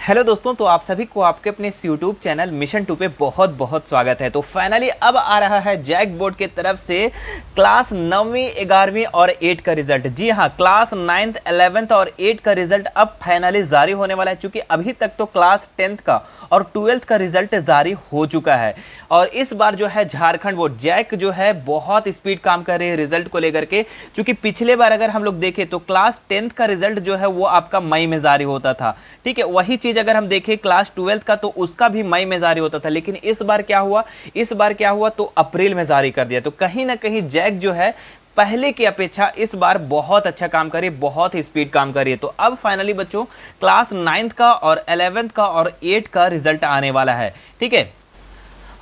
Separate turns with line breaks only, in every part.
Hello दोस्तों, तो आप सभी को आपके अपने इस यूट्यूब चैनल मिशन 2 पे बहुत बहुत स्वागत है। तो फाइनली अब आ रहा है जैक बोर्ड की तरफ से क्लास 9वीं 11वीं और 8 का रिजल्ट। जी हाँ, क्लास 9th 11th और 8 का रिजल्ट अब फाइनली जारी होने वाला है, क्योंकि अभी तक तो क्लास 10th का और 12th का रिजल्ट जारी हो चुका है। और इस बार जो है झारखंड बोर्ड जैक जो है बहुत स्पीड काम कर रही है रिजल्ट को लेकर के, क्योंकि पिछले बार अगर हम लोग देखें तो क्लास 10th का रिजल्ट जो है वो आपका मई में जारी होता था। ठीक है, वही चीज अगर हम देखें क्लास 12th का तो उसका भी मई में जारी होता था, लेकिन इस बार क्या हुआ तो अप्रैल में जारी कर दिया। तो कहीं ना कहीं जैक जो है पहले की अपेक्षा इस बार बहुत अच्छा काम करिए, बहुत ही स्पीड काम करिए। तो अब फाइनली बच्चों क्लास 9th का और 11th का और 8 का रिजल्ट आने वाला है। ठीक है,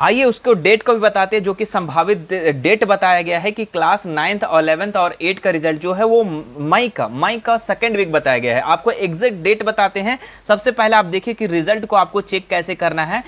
आइए उसको डेट को भी बताते हैं, जो कि संभावित डेट बताया गया है कि क्लास 9th और 11th और 8 का रिजल्ट जो है वो मई का सेकेंड वीक बताया गया है। आपको एग्जैक्ट डेट बताते हैं। सबसे पहले आप देखिए कि रिजल्ट को आपको चेक कैसे करना है।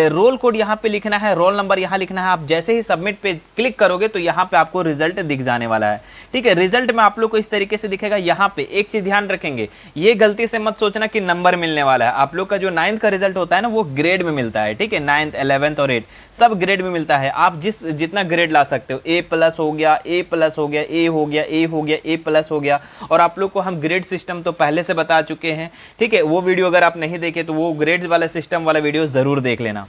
रोल कोड यहाँ पे लिखना है, रोल नंबर यहाँ लिखना है। आप जैसे ही सबमिट पे क्लिक करोगे तो यहाँ पे आपको रिजल्ट दिख जाने वाला है। ठीक है, रिजल्ट में आप लोग को इस तरीके से दिखेगा। यहाँ पे एक चीज ध्यान रखेंगे, ये गलती से मत सोचना कि नंबर मिलने वाला है। आप लोग का जो 9th का रिजल्ट होता है ना वो ग्रेड में मिलता है। ठीक है, 9th 11th और 8 सब ग्रेड में मिलता है। आप जितना ग्रेड ला सकते हो, A+ हो गया, A+ हो गया, A हो गया, A हो गया, A+ हो गया। और आप लोग को हम ग्रेड सिस्टम तो पहले से बता चुके हैं। ठीक है, वो वीडियो अगर आप नहीं देखे तो वो ग्रेड वाला सिस्टम वाला वीडियो जरूर देख लेना।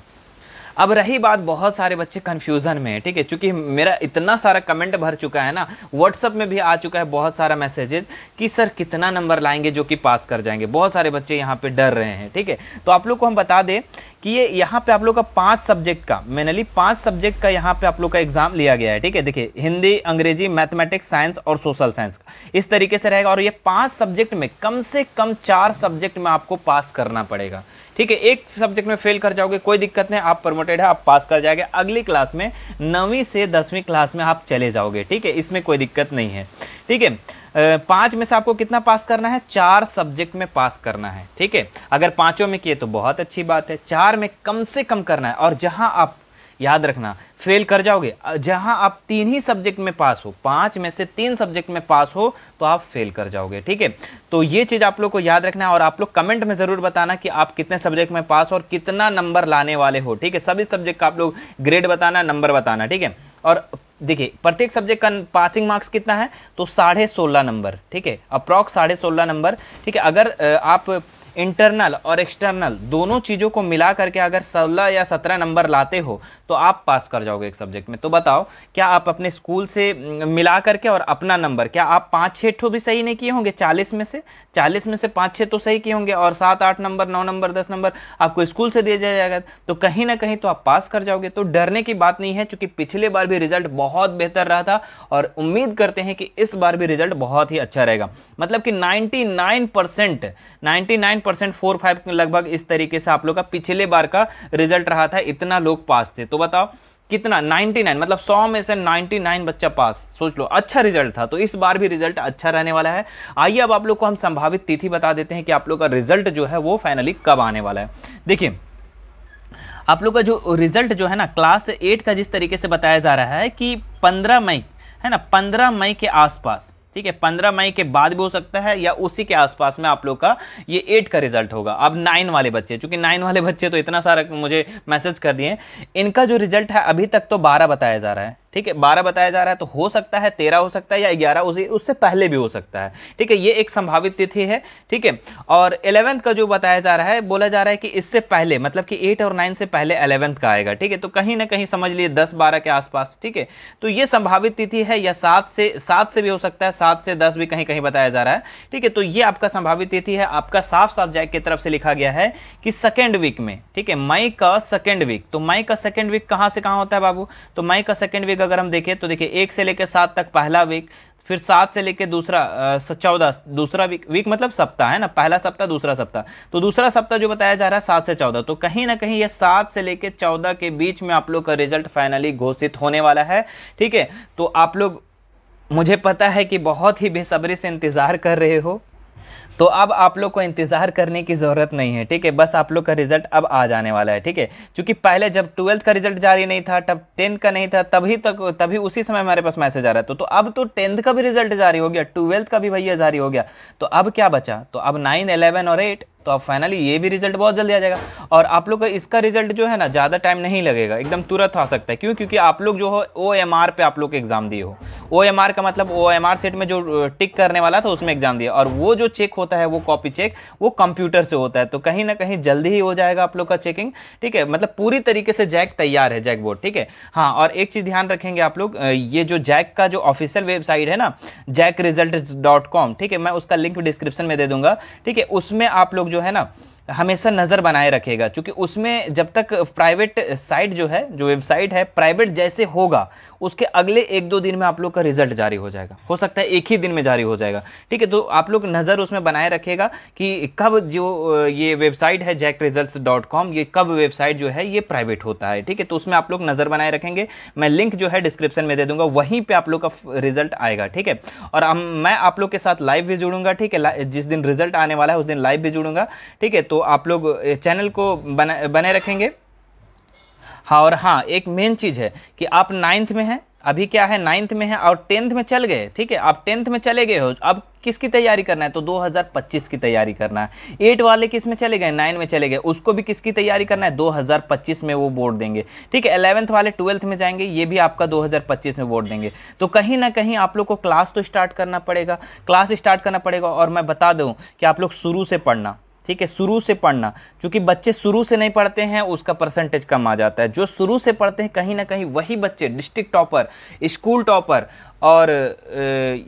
अब रही बात, बहुत सारे बच्चे कंफ्यूजन में है। ठीक है, क्योंकि मेरा इतना सारा कमेंट भर चुका है ना, व्हाट्सएप में भी आ चुका है बहुत सारा मैसेजेस कि सर कितना नंबर लाएंगे जो कि पास कर जाएंगे। बहुत सारे बच्चे यहाँ पे डर रहे हैं। ठीक है, तो आप लोग को हम बता दें कि ये यहाँ पे आप लोग का 5 सब्जेक्ट का, मेनली 5 सब्जेक्ट का यहाँ पे आप लोग का एग्जाम लिया गया है। ठीक है, देखिए हिंदी, अंग्रेजी, मैथमेटिक्स, साइंस और सोशल साइंस का इस तरीके से रहेगा। और ये 5 सब्जेक्ट में कम से कम 4 सब्जेक्ट में आपको पास करना पड़ेगा। ठीक है, एक सब्जेक्ट में फेल कर जाओगे कोई दिक्कत नहीं, आप प्रमोटेड है, आप पास कर जाएंगे। अगली क्लास में 9वीं से 10वीं क्लास में आप चले जाओगे। ठीक है, इसमें कोई दिक्कत नहीं है। ठीक है, 5 में से आपको कितना पास करना है? 4 सब्जेक्ट में पास करना है। ठीक है, अगर 5 में किए तो बहुत अच्छी बात है, 4 में कम से कम करना है। और जहां आप याद रखना फेल कर जाओगे, जहां आप 3 ही सब्जेक्ट में पास हो, 5 में से 3 सब्जेक्ट में पास हो तो आप फेल कर जाओगे। ठीक है, तो ये चीज आप लोग को याद रखना है। और आप लोग कमेंट में जरूर बताना कि आप कितने सब्जेक्ट में पास और कितना नंबर लाने वाले हो। ठीक है, सभी सब्जेक्ट का आप लोग ग्रेड बताना, नंबर बताना। ठीक है, और देखिए प्रत्येक सब्जेक्ट का पासिंग मार्क्स कितना है तो 16.5 नंबर। ठीक है, अप्रॉक्स 16.5 नंबर। ठीक है, अगर आप इंटरनल और एक्सटर्नल दोनों चीज़ों को मिला करके अगर 16 या 17 नंबर लाते हो तो आप पास कर जाओगे एक सब्जेक्ट में। तो बताओ, क्या आप अपने स्कूल से मिला करके और अपना नंबर, क्या आप 5-6 ठो भी सही नहीं किए होंगे? 40 में से 5-6 तो सही किए होंगे, और 7-8 नंबर, 9 नंबर, 10 नंबर आपको स्कूल से दिया जाएगा। तो कहीं ना कहीं तो आप पास कर जाओगे। तो डरने की बात नहीं है, क्योंकि पिछले बार भी रिजल्ट बहुत बेहतर रहा था और उम्मीद करते हैं कि इस बार भी रिजल्ट बहुत ही अच्छा रहेगा। मतलब कि 99% 4-5 लगभग इस तरीके से आप लोग का पिछले बार का रिजल्ट रहा था, इतना लोग पास थे। तो बताओ कितना? 99, मतलब 100 में से 99 बच्चा पास। सोच लो, अच्छा रिजल्ट था। तो इस बार भी रिजल्ट अच्छा रहने वाला है। आइए अब आप लोग को हम संभावित तिथि बता देते हैं कि आप लोग का रिजल्ट जो है वो फाइनली कब आने वाला है। देखिए, आप लोग का जो रिजल्ट जो है ना क्लास 8 का जिस तरीके से बताया जा रहा है कि 15 मई है ना, 15 मई के आसपास। ठीक है, 15 मई के बाद भी हो सकता है या उसी के आसपास में आप लोग का ये 8 का रिजल्ट होगा। अब 9 वाले बच्चे, चूंकि 9 वाले बच्चे तो इतना सारा मुझे मैसेज कर दिए, इनका जो रिजल्ट है अभी तक तो 12 बताया जा रहा है। ठीक है, 12 बताया जा रहा है, तो हो सकता है 13 हो सकता है या 11, उससे पहले भी हो सकता है। ठीक है, ये एक संभावित तिथि है। ठीक है, और 11th का जो बताया जा रहा है, बोला जा रहा है कि इससे पहले, मतलब कि 8 और 9 से पहले 11th का आएगा। ठीक है, तो कहीं ना कहीं समझ लिए 10-12 के आसपास। ठीक है, तो ये संभावित तिथि है, या 7 से भी हो सकता है, 7 से 10 भी कहीं कहीं बताया जा रहा है। ठीक है, तो ये आपका संभावित तिथि है। आपका साफ साफ जैक की तरफ से लिखा गया है कि सेकेंड वीक में। ठीक है, मई का सेकेंड वीक। तो मई का सेकेंड वीक कहां से कहां होता है बाबू? तो मई का सेकेंड वीक अगर हम देखें तो देखिए 1 से लेकर 7 तक पहला वीक, फिर 7 से लेकर 14 दूसरा वीक मतलब सप्ताह है ना, पहला सप्ताह दूसरा सप्ताह। तो दूसरा सप्ताह जो बताया जा रहा है 7 से 14। तो कहीं ना कहीं ये 7 से लेकर 14 के बीच में आप लोग का रिजल्ट फाइनली घोषित होने वाला है। ठीक है, तो आप लोग, मुझे पता है कि बहुत ही बेसब्री से इंतजार कर रहे हो, तो अब आप लोग को इंतजार करने की जरूरत नहीं है। ठीक है, बस आप लोग का रिजल्ट अब आ जाने वाला है। ठीक है, क्योंकि पहले जब 12th का रिजल्ट जारी नहीं था, तब 10 का नहीं था, तभी उसी समय हमारे पास मैसेज आ रहा था। तो अब तो 10th का भी रिजल्ट जारी हो गया, 12th का भी भैया जारी हो गया। तो अब क्या बचा? तो अब 9, 11 और 8 तो अब फाइनली ये भी रिजल्ट बहुत जल्दी आ जाएगा। और आप लोग का इसका रिजल्ट जो है ना ज़्यादा टाइम नहीं लगेगा, एकदम तुरंत आ सकता है। क्यों? क्योंकि आप लोग जो हो OMR पे आप लोग एग्जाम दिए हो। OMR का मतलब OMR सेट में जो टिक करने वाला था उसमें एग्जाम दिया, और वो जो चेक होता है वो कॉपी चेक वो कंप्यूटर से होता है। तो कहीं ना कहीं जल्दी ही हो जाएगा आप लोग का चेकिंग, ठीक है। मतलब पूरी तरीके से जैक तैयार है, जैक बोर्ड, ठीक है। हाँ, और एक चीज़ ध्यान रखेंगे आप लोग, ये जो जैक का जो ऑफिशियल वेबसाइट है ना jackresults.com, ठीक है, मैं उसका लिंक डिस्क्रिप्शन में दे दूंगा, ठीक है। उसमें आप लोग जो है ना हमेशा नज़र बनाए रखेगा, क्योंकि उसमें जब तक प्राइवेट साइट जो है, जो वेबसाइट है, प्राइवेट जैसे होगा उसके अगले 1-2 दिन में आप लोग का रिजल्ट जारी हो जाएगा, हो सकता है एक ही दिन में जारी हो जाएगा, ठीक है। तो आप लोग नज़र उसमें बनाए रखेगा कि कब जो ये वेबसाइट है jackresults.com, ये कब वेबसाइट जो है ये प्राइवेट होता है, ठीक है। तो उसमें आप लोग नज़र बनाए रखेंगे, मैं लिंक जो है डिस्क्रिप्शन में दे दूंगा, वहीं पर आप लोग का रिजल्ट आएगा, ठीक है। और मैं आप लोग के साथ लाइव भी जुड़ूंगा, ठीक है। जिस दिन रिजल्ट आने वाला है उस दिन लाइव भी जुड़ूंगा, ठीक है। तो आप लोग चैनल को बने रखेंगे। हाँ, और हाँ, एक मेन चीज़ है कि आप 9th में हैं, अभी क्या है 9th में है और 10th में चल गए, ठीक है। आप 10th में चले गए हो, अब किसकी तैयारी करना है? तो 2025 की तैयारी करना है। 8 वाले किस में चले गए? 9 में चले गए, उसको भी किसकी तैयारी करना है? 2025 में वो बोर्ड देंगे, ठीक है। 11th वाले 12th में जाएंगे, ये भी आपका 2025 में बोर्ड देंगे। तो कहीं ना कहीं आप लोग को क्लास तो स्टार्ट करना पड़ेगा, और मैं बता दूँ कि आप लोग शुरू से पढ़ना, ठीक है, शुरू से पढ़ना। क्योंकि बच्चे शुरू से नहीं पढ़ते हैं उसका परसेंटेज कम आ जाता है। जो शुरू से पढ़ते हैं कहीं ना कहीं वही बच्चे डिस्ट्रिक्ट टॉपर, स्कूल टॉपर और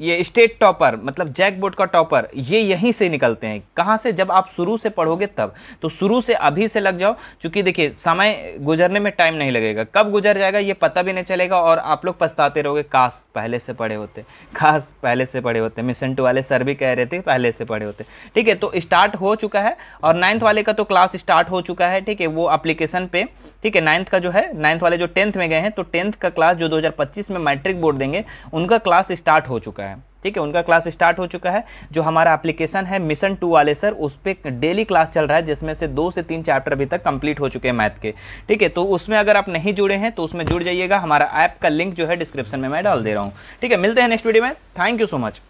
ये स्टेट टॉपर, मतलब जैक बोर्ड का टॉपर, ये यहीं से निकलते हैं। कहाँ से? जब आप शुरू से पढ़ोगे तब। तो शुरू से अभी से लग जाओ, क्योंकि देखिए समय गुजरने में टाइम नहीं लगेगा, कब गुजर जाएगा ये पता भी नहीं चलेगा, और आप लोग पछताते रहोगे काश पहले से पढ़े होते, काश पहले से पढ़े होते। मिशन 2 वाले सर भी कह रहे थे पहले से पढ़े होते, ठीक है। तो स्टार्ट हो चुका है, और 9th वाले का तो क्लास स्टार्ट हो चुका है, ठीक है, वो एप्लीकेशन पे, ठीक है। 9th का जो है, 9th वाले जो 10th में गए हैं, तो 10th का क्लास जो 2025 में मैट्रिक बोर्ड देंगे उनका क्लास स्टार्ट हो चुका है, ठीक है, उनका क्लास स्टार्ट हो चुका है। जो हमारा एप्लीकेशन है मिशन 2 वाले सर, उस पर डेली क्लास चल रहा है, जिसमें से 2 से 3 चैप्टर अभी तक कंप्लीट हो चुके हैं मैथ के, ठीक है। तो उसमें अगर आप नहीं जुड़े हैं तो उसमें जुड़ जाइएगा, हमारा ऐप का लिंक जो है डिस्क्रिप्शन में मैं डाल दे रहा हूँ, ठीक है। मिलते हैं नेक्स्ट वीडियो में, थैंक यू सो मच।